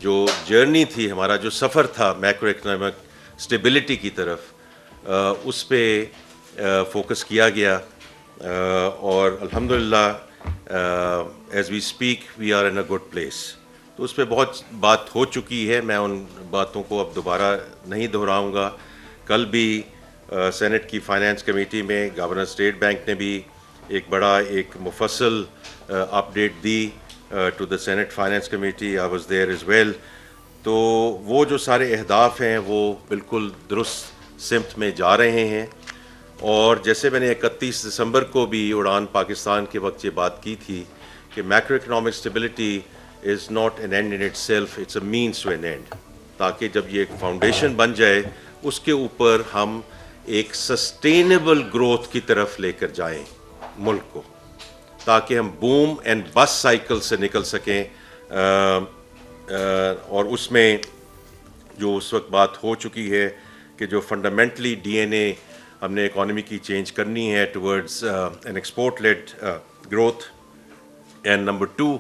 جو جرنی تھی, ہمارا جو سفر تھا میکرو اکنامک اسٹیبلٹی کی طرف, اس پہ فوکس کیا گیا, اور الحمدللہ as we speak we are in a good place. تو اس پہ بہت بات ہو چکی ہے, میں ان باتوں کو اب دوبارہ نہیں دہراؤں گا. کل بھی سینٹ کی فائنانس کمیٹی میں گورنر اسٹیٹ بینک نے بھی ایک مفصل اپڈیٹ دی to the Senate finance committee. I was there as well. تو وہ جو سارے اہداف ہیں وہ بالکل درست سمت میں جا رہے ہیں, اور جیسے میں نے 31 دسمبر کو بھی اڑان پاکستان کے وقت یہ بات کی تھی کہ macroeconomic stability is not an end in itself, it's a means to an end, تاکہ جب یہ ایک فاؤنڈیشن بن جائے اس کے اوپر ہم ایک سسٹینیبل گروتھ کی طرف لے کر جائیں ملک کو, تاکہ ہم بوم اینڈ بس سائیکل سے نکل سکیں. اور اس میں جو اس وقت بات ہو چکی ہے کہ جو فنڈامنٹلی ڈی این اے ہم نے اکانومی کی چینج کرنی ہے towards an export led growth, and number 2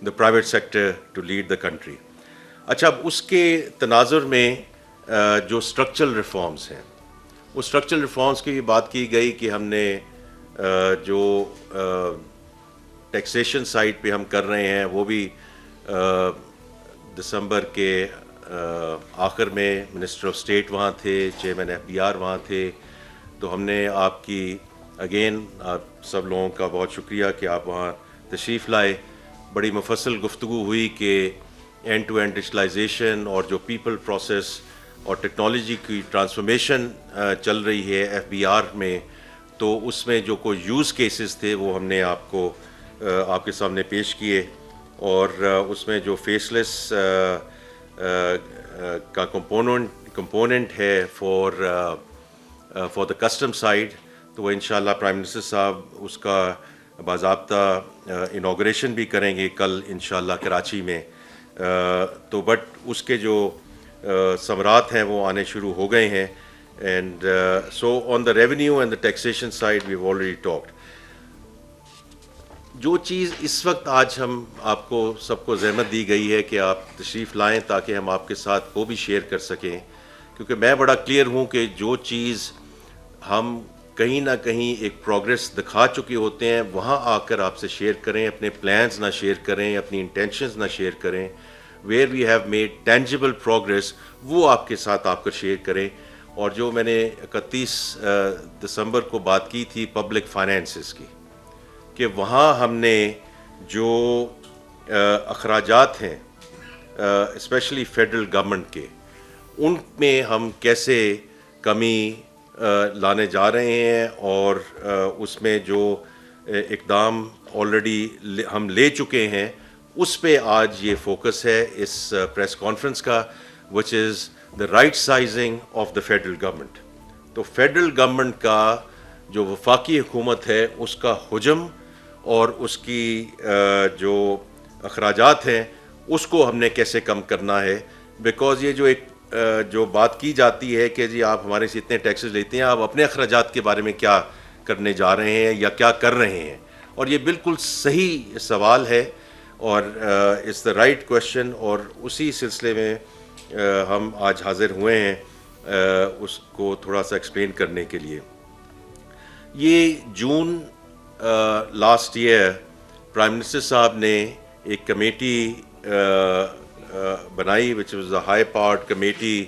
the private sector to lead the country. اچھا, اب اس کے تناظر میں جو اسٹرکچرل ریفارمز ہیں, وہ اسٹرکچرل ریفارمز کی بات کی گئی کہ ہم نے جو ٹیکسیشن سائڈ پہ ہم کر رہے ہیں وہ بھی دسمبر کے آخر میں منسٹر آف اسٹیٹ وہاں تھے, چیئرمین ایف بی آر وہاں تھے. تو ہم نے آپ کی اگین آپ سب لوگوں کا بہت شکریہ کہ آپ وہاں تشریف لائے. بڑی مفصل گفتگو ہوئی کہ اینڈ ٹو اینڈ ڈیجیٹلائزیشن اور جو پیپل پروسیس اور ٹیکنالوجی کی ٹرانسفارمیشن چل رہی ہے ایف بی آر میں, تو اس میں جو کوئی یوز کیسز تھے وہ ہم نے آپ کے سامنے پیش کیے. اور اس میں جو فیس لیس کا کمپوننٹ ہے فار دا کسٹم سائڈ, تو وہ انشاءاللہ پرائم منسٹر صاحب اس کا باضابطہ انوگریشن بھی کریں گے کل انشاءاللہ کراچی میں. تو بٹ اس کے جو ثمرات ہیں وہ آنے شروع ہو گئے ہیں. And so on the revenue and the taxation side we have already talked. جو چیز اس وقت آج ہم آپ کو سب کو زحمت دی گئی ہے کہ آپ تشریف لائیں تاکہ ہم آپ کے ساتھ وہ بھی شیئر کر سکیں, کیونکہ میں بڑا کلیئر ہوں کہ جو چیز ہم کہیں نہ کہیں ایک پروگریس دکھا چکے ہوتے ہیں وہاں آ کر آپ سے شیئر کریں, اپنے پلانز نہ شیئر کریں, اپنی انٹینشنز نہ شیئر کریں. Where we have made tangible progress وہ آپ کے ساتھ آپ کر شیئر کریں. اور جو میں نے 31 دسمبر کو بات کی تھی پبلک فائنینسز کی, کہ وہاں ہم نے جو اخراجات ہیں اسپیشلی فیڈرل گورنمنٹ کے, ان میں ہم کیسے کمی لانے جا رہے ہیں, اور اس میں جو اقدام آلریڈی ہم لے چکے ہیں اس پہ آج یہ فوکس ہے اس پریس کانفرنس کا, which is the right sizing of the federal government. تو فیڈرل گورنمنٹ کا جو وفاقی حکومت ہے اس کا حجم اور اس کی جو اخراجات ہیں اس کو ہم نے کیسے کم کرنا ہے. بیکاز یہ جو بات کی جاتی ہے کہ جی آپ ہمارے سے اتنے ٹیکسز لیتے ہیں, آپ اپنے اخراجات کے بارے میں کیا کرنے جا رہے ہیں یا کیا کر رہے ہیں, اور یہ بالکل صحیح سوال ہے اور اٹس دا رائٹ کویشچن. اور اسی سلسلے میں ہم آج حاضر ہوئے ہیں اس کو تھوڑا سا ایکسپلین کرنے کے لیے. یہ جون لاسٹ ایئر پرائم منسٹر صاحب نے ایک کمیٹی بنائی which was a high powered committee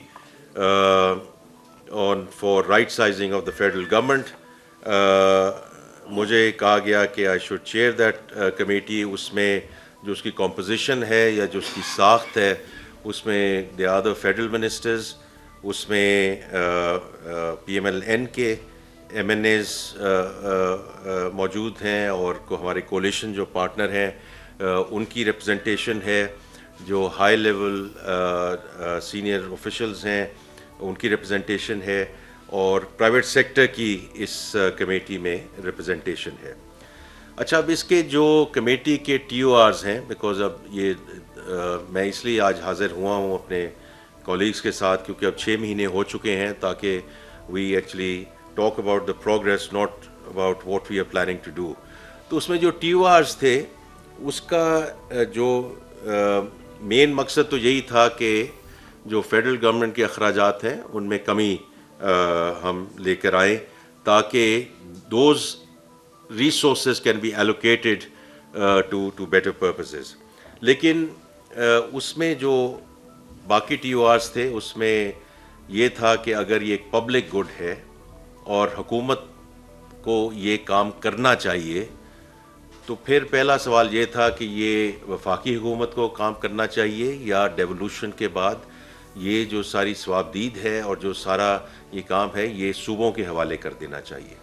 for right sizing of the federal government. مجھے کہا گیا کہ I should chair that committee. اس میں جو اس کی کمپوزیشن ہے یا جو اس کی ساخت ہے اس میں the other federal ministers, اس میں پی ایم ایل این کے ایم این ایز موجود ہیں, اور ہمارے کولیشن جو پارٹنر ہیں ان کی ریپرزنٹیشن ہے, جو ہائی لیول سینئر آفیشلز ہیں ان کی ریپرزنٹیشن ہے, اور پرائیویٹ سیکٹر کی اس کمیٹی میں ریپرزنٹیشن ہے. اچھا, اب اس کے جو کمیٹی کے ٹی او آرز ہیں, بیکاز اب یہ میں اس لیے آج حاضر ہوا ہوں اپنے کولیگز کے ساتھ کیونکہ اب 6 مہینے ہو چکے ہیں, تاکہ we actually talk about the progress not about what we are planning to do. تو اس میں جو ٹی او آرز تھے اس کا جو مین مقصد تو یہی تھا کہ جو فیڈرل گورنمنٹ کے اخراجات ہیں ان میں کمی ہم لے کر آئیں تاکہ those resources can be allocated to better purposes. لیکن اس میں جو باقی ٹی او آرز تھے اس میں یہ تھا کہ اگر یہ ایک پبلک گڈ ہے اور حکومت کو یہ کام کرنا چاہیے تو پھر پہلا سوال یہ تھا کہ یہ وفاقی حکومت کو کام کرنا چاہیے یا ڈیولوشن کے بعد یہ جو ساری ثوابدید ہے اور جو سارا یہ کام ہے یہ صوبوں کے حوالے کر دینا چاہیے.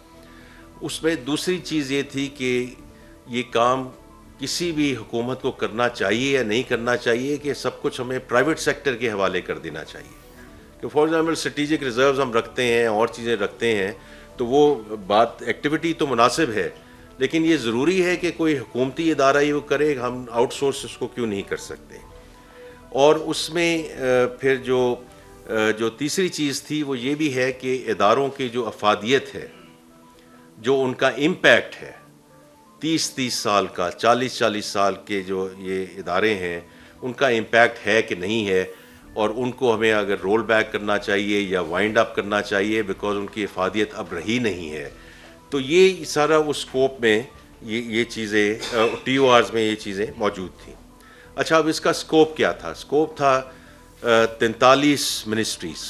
اس میں دوسری چیز یہ تھی کہ یہ کام کسی بھی حکومت کو کرنا چاہیے یا نہیں کرنا چاہیے کہ سب کچھ ہمیں پرائیویٹ سیکٹر کے حوالے کر دینا چاہیے. کہ فار ایگزامپل اسٹریٹجک ریزروز ہم رکھتے ہیں اور چیزیں رکھتے ہیں تو وہ بات ایکٹیویٹی تو مناسب ہے لیکن یہ ضروری ہے کہ کوئی حکومتی ادارہ ہی وہ کرے, ہم آؤٹ سورس اس کو کیوں نہیں کر سکتے. اور اس میں پھر جو تیسری چیز تھی وہ یہ بھی ہے کہ اداروں کی جو افادیت ہے, جو ان کا امپیکٹ ہے 30 سال کا, 40 سال کے جو یہ ادارے ہیں ان کا امپیکٹ ہے کہ نہیں ہے, اور ان کو ہمیں اگر رول بیک کرنا چاہیے یا وائنڈ اپ کرنا چاہیے بیکاز ان کی افادیت اب رہی نہیں ہے. تو یہ سارا اس اسکوپ میں یہ چیزیں ٹی او آرز میں یہ چیزیں موجود تھیں. اچھا, اب اس کا اسکوپ کیا تھا؟ اسکوپ تھا 43 منسٹریز,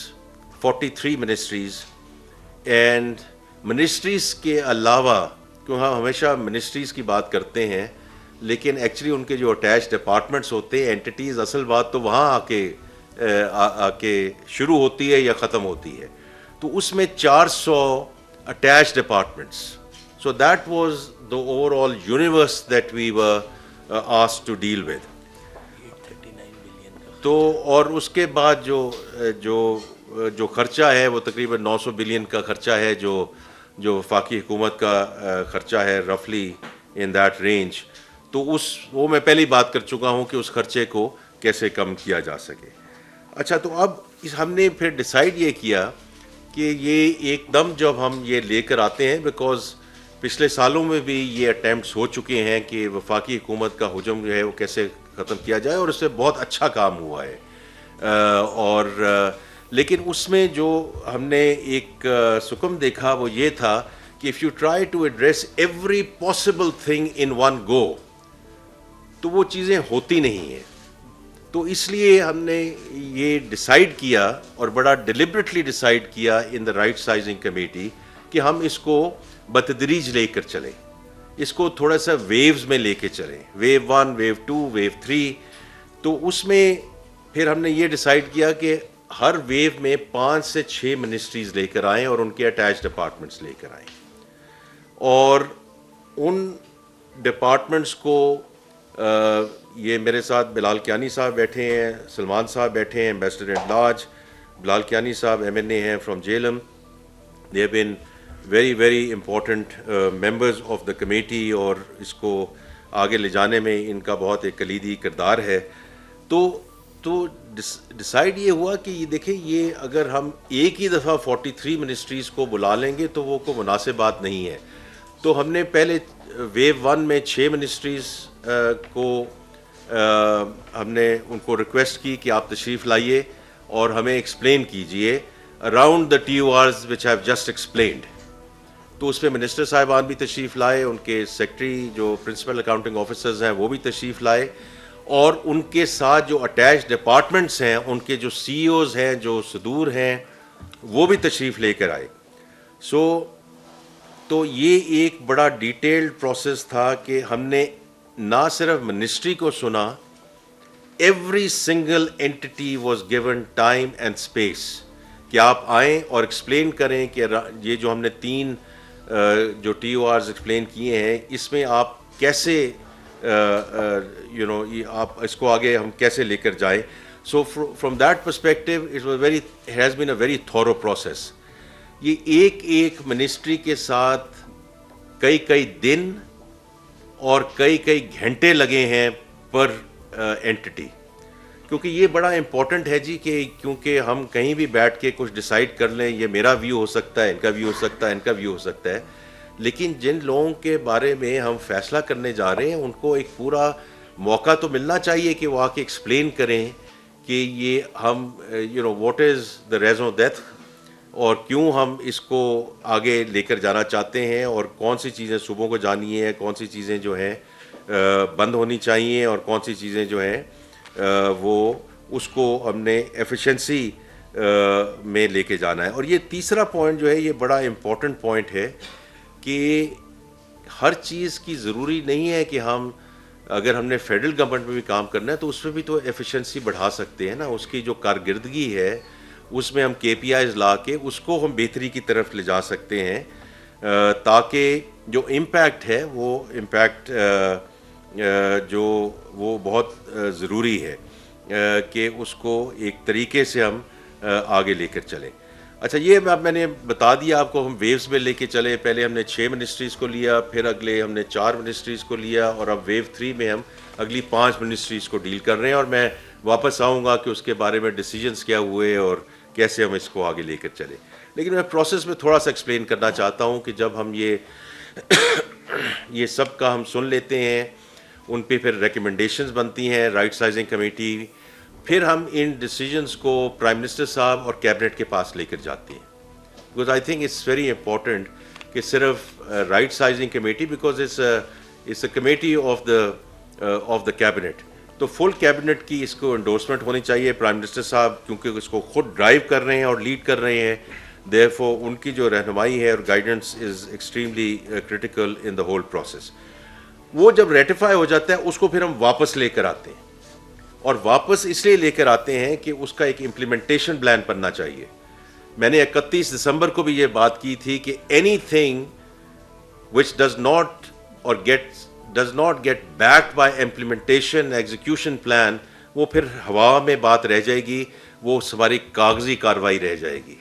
43 منسٹریز. اینڈ منسٹریز کے علاوہ, کیوں ہم ہمیشہ منسٹریز کی بات کرتے ہیں لیکن ایکچولی ان کے جو اٹیچ ڈپارٹمنٹس ہوتے ہیں, اینٹیٹیز, اصل بات تو وہاں آ کے شروع ہوتی ہے یا ختم ہوتی ہے. تو اس میں 400 attach departments. So that was the overall universe that we were asked to deal with. تو اور اس کے بعد جو خرچہ ہے وہ تقریباً 900 بلین کا خرچہ ہے جو وفاقی حکومت کا خرچہ ہے رفلی ان دیٹ رینج. تو وہ میں پہلے ہی بات کر چکا ہوں کہ اس خرچے کو کیسے کم کیا جا سکے. اچھا, تو اب ہم نے پھر ڈیسائیڈ یہ کیا کہ یہ ایک دم جب ہم یہ لے کر آتے ہیں, بیکاز پچھلے سالوں میں بھی یہ اٹیمپٹس ہو چکے ہیں کہ وفاقی حکومت کا حجم جو ہے وہ کیسے ختم کیا جائے, اور اس سے بہت اچھا کام ہوا ہے. لیکن اس میں جو ہم نے ایک سکم دیکھا وہ یہ تھا کہ if you try to address every possible thing in one go تو وہ چیزیں ہوتی نہیں ہیں. تو اس لیے ہم نے یہ ڈیسائیڈ کیا اور بڑا ڈیلیبریٹلی ڈیسائیڈ کیا ان دا رائٹ سائزنگ کمیٹی کہ ہم اس کو بتدریج لے کر چلیں, اس کو تھوڑا سا ویوز میں لے کے چلیں, ویو 1, ویو 2, ویو 3. تو اس میں پھر ہم نے یہ ڈیسائیڈ کیا کہ ہر ویو میں 5 سے 6 منسٹریز لے کر آئیں اور ان کے اٹیچ ڈپارٹمنٹس لے کر آئیں, اور ان ڈپارٹمنٹس کو یہ میرے ساتھ بلال کیانی صاحب بیٹھے ہیں, سلمان صاحب بیٹھے ہیں, ایمبیسڈر ایٹ لارج. بلال کیانی صاحب MNA ہیں from Jhelum. They have been very important members of the committee, اور اس کو آگے لے جانے میں ان کا بہت ایک کلیدی کردار ہے. تو ڈیسائیڈ یہ ہوا کہ یہ دیکھیں, یہ اگر ہم ایک ہی دفعہ 43 منسٹریز کو بلا لیں گے تو وہ کوئی مناسب بات نہیں ہے. تو ہم نے پہلے ویو 1 میں 6 منسٹریز کو ہم نے ان کو ریکویسٹ کی کہ آپ تشریف لائیے اور ہمیں ایکسپلین کیجئے around the T O Rs which I have just explained. تو اس میں منسٹر صاحبان بھی تشریف لائے, ان کے سیکرٹری جو پرنسپل اکاؤنٹنگ آفیسرز ہیں وہ بھی تشریف لائے, اور ان کے ساتھ جو اٹیچ ڈپارٹمنٹس ہیں ان کے جو سی اوز ہیں, جو صدور ہیں, وہ بھی تشریف لے کر آئے. تو یہ ایک بڑا ڈیٹیلڈ پروسیس تھا کہ ہم نے نہ صرف منسٹری کو سنا, every single entity was given time and space کہ آپ آئیں اور ایکسپلین کریں کہ یہ جو ہم نے 3 جو ٹی او آرز ایکسپلین کیے ہیں اس میں آپ کیسے آپ اس کو آگے ہم کیسے لے کر جائیں. So from that perspective it has been a very thorough process. یہ ایک منسٹری کے ساتھ کئی دن اور کئی گھنٹے لگے ہیں پر اینٹی, کیونکہ یہ بڑا امپورٹنٹ ہے جی, کہ کیونکہ ہم کہیں بھی بیٹھ کے کچھ ڈیسائیڈ کر لیں, یہ میرا ویو ہو سکتا ہے, ان کا ویو ہو سکتا ہے, ان کا ویو ہو سکتا ہے, لیکن جن لوگوں کے بارے میں ہم فیصلہ کرنے جا رہے ہیں ان کو ایک پورا موقع تو ملنا چاہیے کہ وہ آ کے ایکسپلین کریں کہ یہ ہم what is the reason of death اور کیوں ہم اس کو آگے لے کر جانا چاہتے ہیں اور کون سی چیزیں صوبوں کو جانی ہیں, کون سی چیزیں جو ہیں بند ہونی چاہیے اور کون سی چیزیں جو ہیں وہ اس کو ہم نے ایفیشنسی میں لے کے جانا ہے. اور یہ تیسرا پوائنٹ جو ہے یہ بڑا امپورٹنٹ پوائنٹ ہے کہ ہر چیز کی ضروری نہیں ہے کہ ہم اگر ہم نے فیڈرل گورنمنٹ میں بھی کام کرنا ہے تو اس میں بھی تو ایفیشنسی بڑھا سکتے ہیں نا. اس کی جو کارکردگی ہے اس میں ہم کے پی آئیز لا کے اس کو ہم بہتری کی طرف لے جا سکتے ہیں تاکہ جو امپیکٹ ہے وہ امپیکٹ جو وہ بہت ضروری ہے کہ اس کو ایک طریقے سے ہم آگے لے کر چلیں. اچھا یہ میں نے بتا دیا آپ کو, ہم ویوز میں لے کے چلے. پہلے ہم نے 6 منسٹریز کو لیا, پھر اگلے ہم نے 4 منسٹریز کو لیا اور اب ویو 3 میں ہم اگلی 5 منسٹریز کو ڈیل کر رہے ہیں. اور میں واپس آؤں گا کہ اس کے بارے میں ڈیسیجنز کیا ہوئے اور کیسے ہم اس کو آگے لے کر چلیں. لیکن میں پروسیس میں تھوڑا سا ایکسپلین کرنا چاہتا ہوں کہ جب ہم یہ سب کا ہم سن لیتے ہیں, ان پہ پھر ریکمنڈیشنز بنتی ہیں رائٹ سائزنگ کمیٹی, پھر ہم ان ڈیسیجنز کو پرائم منسٹر صاحب اور کیبنٹ کے پاس لے کر جاتے ہیں. Because I think it's very important کہ صرف right sizing committee because it's a committee of the cabinet, تو فل کیبنٹ کی اس کو انڈورسمنٹ ہونی چاہیے. پرائم منسٹر صاحب کیونکہ اس کو خود ڈرائیو کر رہے ہیں اور لیڈ کر رہے ہیں, therefore ان کی جو رہنمائی ہے اور guidance is extremely critical in the whole process. وہ جب ریٹیفائی ہو جاتا ہے اس کو پھر ہم واپس لے کر آتے ہیں, اور واپس اس لیے لے کر آتے ہیں کہ اس کا ایک امپلیمنٹیشن پلان بننا چاہیے. میں نے 31 دسمبر کو بھی یہ بات کی تھی کہ anything which does not get backed by implementation execution plan, وہ پھر ہوا میں بات رہ جائے گی, وہ ہماری کاغذی کارروائی رہ جائے گی.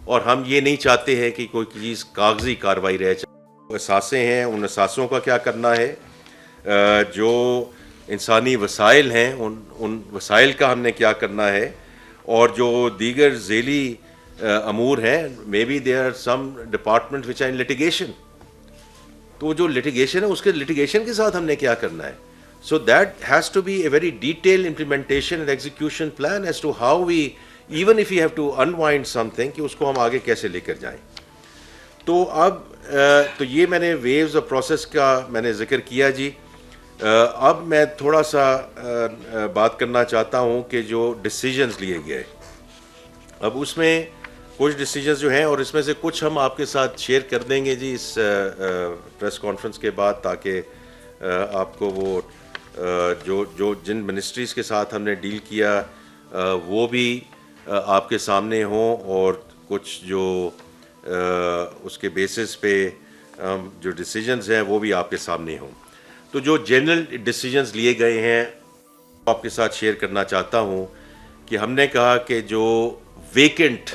اور ہم یہ نہیں چاہتے ہیں کہ کوئی چیز کاغذی کارروائی رہ جائے. اثاثے ہیں, ان اثاثوں کا کیا کرنا ہے, جو انسانی وسائل ہیں ان وسائل کا ہم نے کیا کرنا ہے, اور جو دیگر ذیلی امور ہیں, maybe there are some department which are in litigation, تو جو لٹیگیشن ہے اس کے لٹیگیشن کے ساتھ ہم نے کیا کرنا ہے. So that has to be a very detail implementation and execution plan as to how we even if you have to unwind something, کہ اس کو ہم آگے کیسے لے کر جائیں. تو اب تو یہ میں نے ویوز اور پروسیس کا میں نے ذکر کیا جی. اب میں تھوڑا سا بات کرنا چاہتا ہوں کہ جو ڈیسیجنز لیے گئے, اب اس میں کچھ ڈیسیجنز جو ہیں, اور اس میں سے کچھ ہم آپ کے ساتھ شیئر کر دیں گے جی اس پریس کانفرنس کے بعد, تاکہ آپ کو وہ جو جن منسٹریز کے ساتھ ہم نے ڈیل کیا وہ بھی آپ کے سامنے ہوں, اور کچھ جو اس کے بیسس پہ جو ڈیسیجنز ہیں وہ بھی آپ کے سامنے ہوں. تو جو جنرل ڈیسیجنز لیے گئے ہیں آپ کے ساتھ شیئر کرنا چاہتا ہوں کہ ہم نے کہا کہ جو ویکنٹ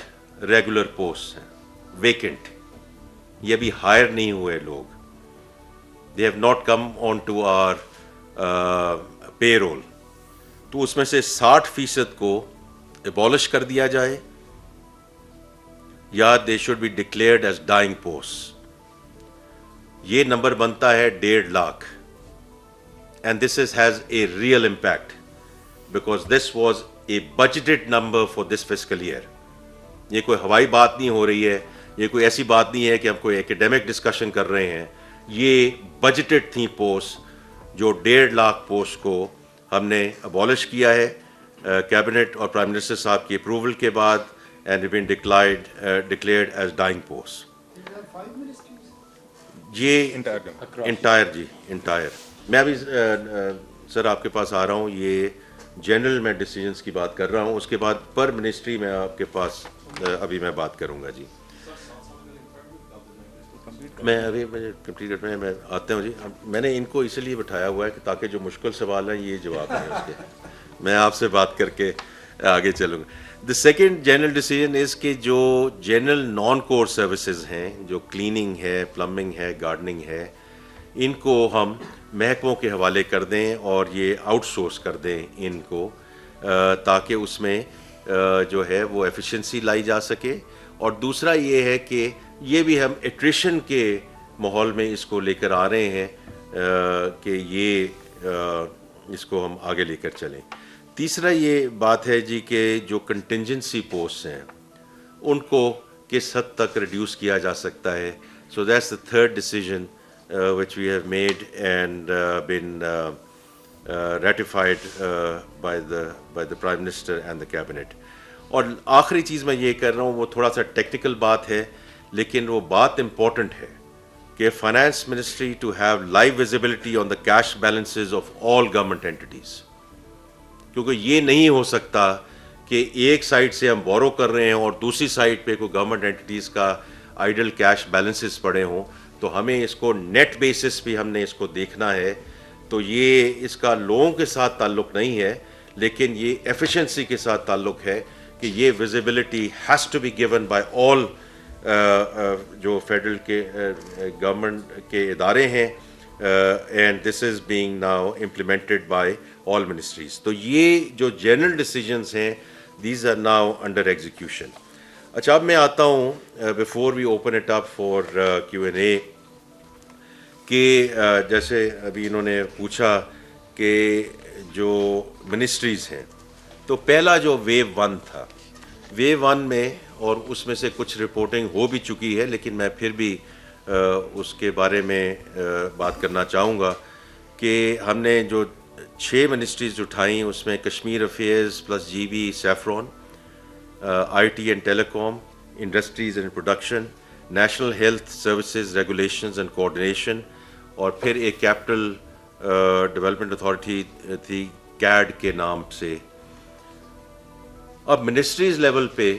ریگولر پوسٹ ہیں, ویکنٹ, یہ ابھی ہائر نہیں ہوئے لوگ, they have not come on to our payroll, تو اس میں سے 60% کو ایبالش کر دیا جائے, یا they should be declared as dying post. یہ نمبر بنتا ہے 1.5 lakh, and this has a real impact because this was a budgeted number for this fiscal year. یہ کوئی ہوائی بات نہیں ہو رہی ہے, یہ کوئی ایسی بات نہیں ہے کہ ہم کوئی ایکیڈیمک ڈسکشن کر رہے ہیں. یہ بجٹڈ تھیں پوسٹ, جو 1.5 لاکھ پوسٹ کو ہم نے ابالش کیا ہے کیبنٹ اور پرائم منسٹر صاحب کی اپروول کے بعد, and been declared as dying post. یہ انٹائر میں ابھی سر آپ کے پاس آ رہا ہوں, یہ جنرل میں ڈیسیجنز کی بات کر رہا ہوں, اس کے بعد پر منسٹری میں آپ کے پاس ابھی میں بات کروں گا جی. میں ابھی کمپلیٹ میں آتا ہوں جی. میں نے ان کو اس لیے بٹھایا ہوا ہے کہ تاکہ جو مشکل سوال ہیں یہ جواب ہیں اس کے, میں آپ سے بات کر کے آگے چلوں گا. The second general decision is کہ جو جنرل نان کور سروسز ہیں, جو کلیننگ ہے, پلمبنگ ہے, گارڈننگ ہے, ان کو ہم محکموں کے حوالے کر دیں اور یہ آؤٹ سورس کر دیں ان کو, تاکہ اس میں جو ہے وہ ایفیشنسی لائی جا سکے. اور دوسرا یہ ہے کہ یہ بھی ہم ایٹریشن کے ماحول میں اس کو لے کر آ رہے ہیں کہ یہ اس کو ہم آگے لے کر چلیں. تیسرا یہ بات ہے جی کہ جو کنٹنجنسی پوسٹ ہیں ان کو کس حد تک ریڈیوس کیا جا سکتا ہے. So that's the third decision which we have made and been ratified by the Prime Minister and the Cabinet. اور آخری چیز میں یہ کر رہا ہوں وہ تھوڑا سا ٹیکنیکل بات ہے لیکن وہ بات امپورٹنٹ ہے کہ finance ministry to have live visibility on the cash balances of all government entities. کیونکہ یہ نہیں ہو سکتا کہ ایک سائڈ سے ہم بورو کر رہے ہیں اور دوسری سائڈ پہ کوئی گورنمنٹ اینٹیز کا آئیڈل کیش بیلنسز پڑے ہوں. تو ہمیں اس کو نیٹ بیسس پہ ہم نے اس کو دیکھنا ہے. تو یہ اس کا لوگوں کے ساتھ تعلق نہیں ہے لیکن یہ ایفیشنسی کے ساتھ تعلق ہے کہ یہ visibility has to be given by all جو فیڈرل کے گورنمنٹ کے ادارے ہیں and this is being now implemented by all ministries. تو یہ جو جنرل ڈیسیجنس ہیں these are now under execution. اچھا اب میں آتا ہوں before we open it up for Q N A کہ جیسے ابھی انہوں نے پوچھا کہ جو منسٹریز ہیں تو پہلا جو ویو 1 تھا ویو 1 میں اور اس میں سے کچھ رپورٹنگ ہو بھی چکی ہے لیکن میں پھر بھی اس کے بارے میں بات کرنا چاہوں گا کہ ہم نے جو 6 منسٹریز اٹھائیں اس میں Kashmir affairs plus G B saffron, I T and telecom, industries and production, national health services regulations and coordination اور پھر ایک کیپٹل ڈیولپمنٹ اتھارٹی تھی کیڈ کے نام سے. اب منسٹریز لیول پہ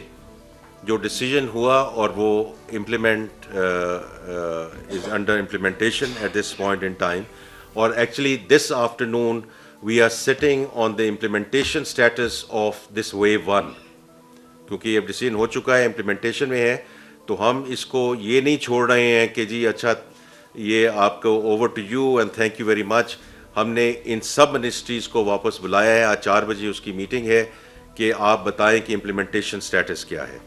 جو ڈیسیجن ہوا اور وہ implement is under implementation at this point in time اور actually this afternoon we are sitting on the implementation status of this wave 1 کیونکہ یہ ڈیسیجن ہو چکا ہے امپلیمنٹیشن میں ہے. تو ہم اس کو یہ نہیں چھوڑ رہے ہیں کہ جی اچھا یہ آپ کو over to you and thank you very much. ہم نے ان سب منسٹریز کو واپس بلایا ہے. آج 4 بجے اس کی میٹنگ ہے کہ آپ بتائیں کہ امپلیمنٹیشن سٹیٹس کیا ہے.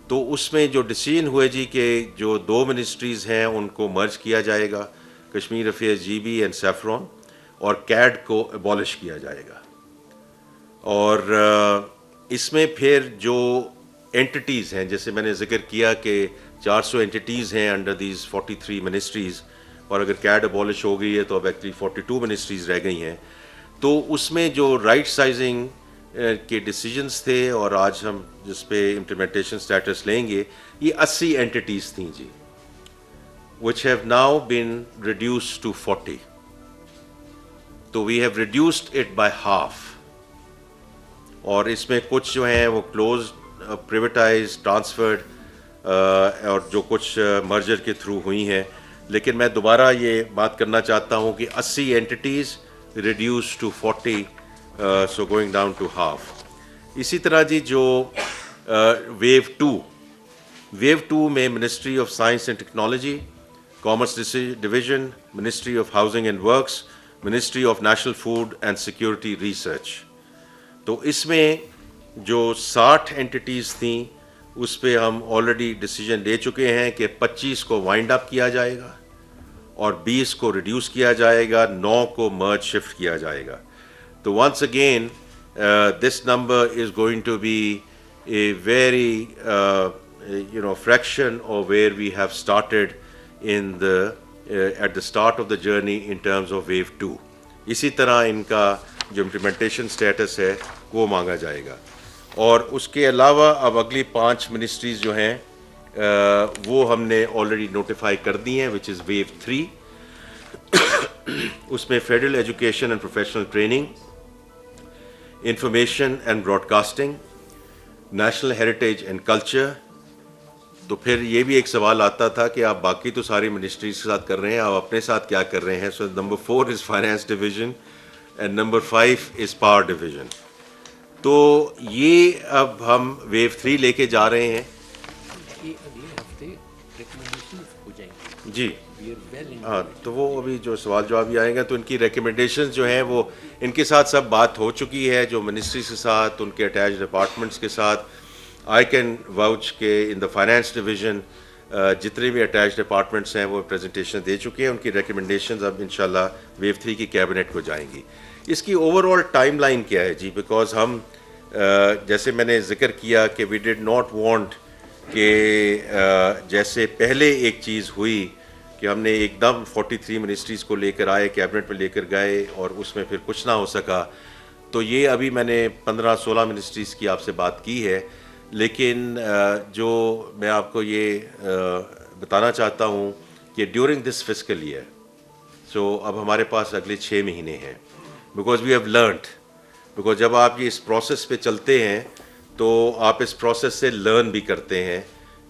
تو اس میں جو ڈیسیجن ہوئے جی کہ جو 2 منسٹریز ہیں ان کو مرج کیا جائے گا, Kashmir affairs G B and saffron, اور کیڈ کو ابالش کیا جائے گا. اور اس میں پھر جو اینٹیز ہیں جیسے میں نے ذکر کیا کہ 400 اینٹیز ہیں انڈر دیز 43 منسٹریز اور اگر کیڈ ابالش ہو گئی ہے تو اب ایکچولی 42 منسٹریز رہ گئی ہیں. تو اس میں جو رائٹ سائزنگ کے ڈیسیجنس تھے اور آج ہم جس پہ امپلیمنٹیشن سٹیٹس لیں گے یہ 80 اینٹیز تھیں جی which have now been reduced to 40. تو we have reduced it by half. اور اس میں کچھ جو ہیں وہ کلوز پریویٹائز ٹرانسفرڈ اور جو کچھ مرجر کے تھرو ہوئی ہیں. لیکن میں دوبارہ یہ بات کرنا چاہتا ہوں کہ 80 entities reduce to 40 so going down to half. اسی طرح جی جو ویو 2 میں ministry of science and technology, commerce division, ministry of housing and works, ministry of national food and security research. تو اس میں جو 60 اینٹیز تھیں اس پہ ہم آلریڈی ڈیسیجن لے چکے ہیں کہ 25 کو وائنڈ اپ کیا جائے گا اور 20 کو ریڈیوس کیا جائے گا, 9 کو مرج شفٹ کیا جائے گا. تو once again this number is going to be a very fraction of where we have started at the start of the journey in terms of wave 2. اسی طرح ان کا جو امپلیمنٹیشن سٹیٹس ہے وہ مانگا جائے گا. اور اس کے علاوہ اب اگلی 5 منسٹریز جو ہیں وہ ہم نے آلریڈی نوٹیفائی کر دی ہیں which is wave 3. اس میں federal education and professional training, information and broadcasting, national heritage and culture. تو پھر یہ بھی ایک سوال آتا تھا کہ آپ باقی تو ساری منسٹریز کے ساتھ کر رہے ہیں, آپ اپنے ساتھ کیا کر رہے ہیں. سو number 4 is finance division and number 5 is power division. تو یہ اب ہم ویو 3 لے کے جا رہے ہیں. جی ہاں, تو وہ ابھی جو سوال جواب بھی آئیں گے تو ان کی ریکمنڈیشنز جو ہیں وہ ان کے ساتھ سب بات ہو چکی ہے, جو منسٹریز کے ساتھ, ان کے اٹیچ ڈپارٹمنٹس کے ساتھ. آئی کین واؤچ کہ ان دا فائنانس ڈویژن جتنے بھی اٹیچ ڈپارٹمنٹس ہیں وہ پریزنٹیشن دے چکے ہیں. ان کی ریکمنڈیشنز اب انشاءاللہ ویو 3 کی کیبنٹ کو جائیں گی. اس کی اوور آل ٹائم لائن کیا ہے جی؟ بیکاز ہم جیسے میں نے ذکر کیا کہ وی ڈڈ ناٹ وانٹ کہ جیسے پہلے ایک چیز ہوئی کہ ہم نے ایک دم 43 منسٹریز کو لے کر آئے، کیبنٹ میں لے کر گئے اور اس میں پھر کچھ نہ ہو سکا. تو یہ ابھی میں نے 15-16 منسٹریز کی آپ سے بات کی ہے، لیکن جو میں آپ کو یہ بتانا چاہتا ہوں کہ during this fiscal year, so اب ہمارے پاس اگلے 6 مہینے ہیں، because we have learned. Because جب آپ یہ اس پروسیس پہ چلتے ہیں تو آپ اس پروسیس سے لرن بھی کرتے ہیں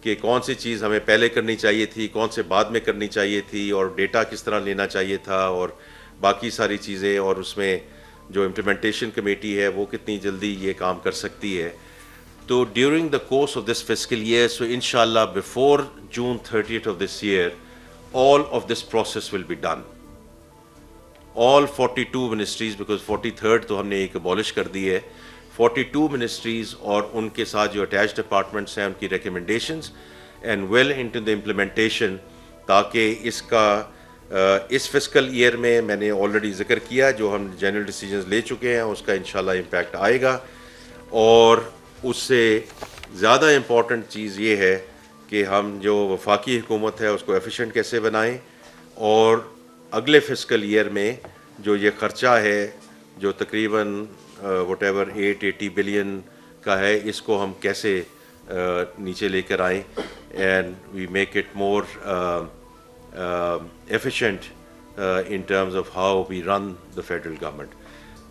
کہ کون سی چیز ہمیں پہلے کرنی چاہیے تھی، کون سے بعد میں کرنی چاہیے تھی، اور ڈیٹا کس طرح لینا چاہیے تھا، اور باقی ساری چیزیں، اور اس میں جو امپلیمنٹیشن کمیٹی ہے وہ کتنی جلدی یہ کام کر سکتی ہے. تو during the course of this fiscal year, so انشاءاللہ before June 30th of this year, all of this process will be done. All 42 ministries, because 43rd تو ہم نے ایک abolish کر دی ہے، 42 ministries اور ان کے ساتھ جو attached departments ہیں ان کی recommendations and well into the implementation، تاکہ اس کا اس فسکل ایئر میں نے آلریڈی ذکر کیا جو ہم جنرل ڈیسیجنز لے چکے ہیں اس کا انشاءاللہ امپیکٹ آئے گا. اور اس سے زیادہ امپورٹنٹ چیز یہ ہے کہ ہم جو وفاقی حکومت ہے اس کو ایفیشینٹ کیسے بنائیں، اور اگلے فسکل ایئر میں جو یہ خرچہ ہے جو تقریباً وٹ ایور 880 بلین کا ہے، اس کو ہم کیسے نیچے لے کر آئیں and we make it more efficient in terms of how we run the federal government.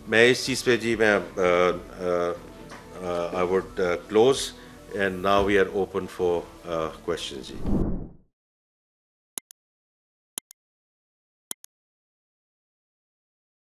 میں اس چیز پہ جی میں I would close and now we are open for questions G.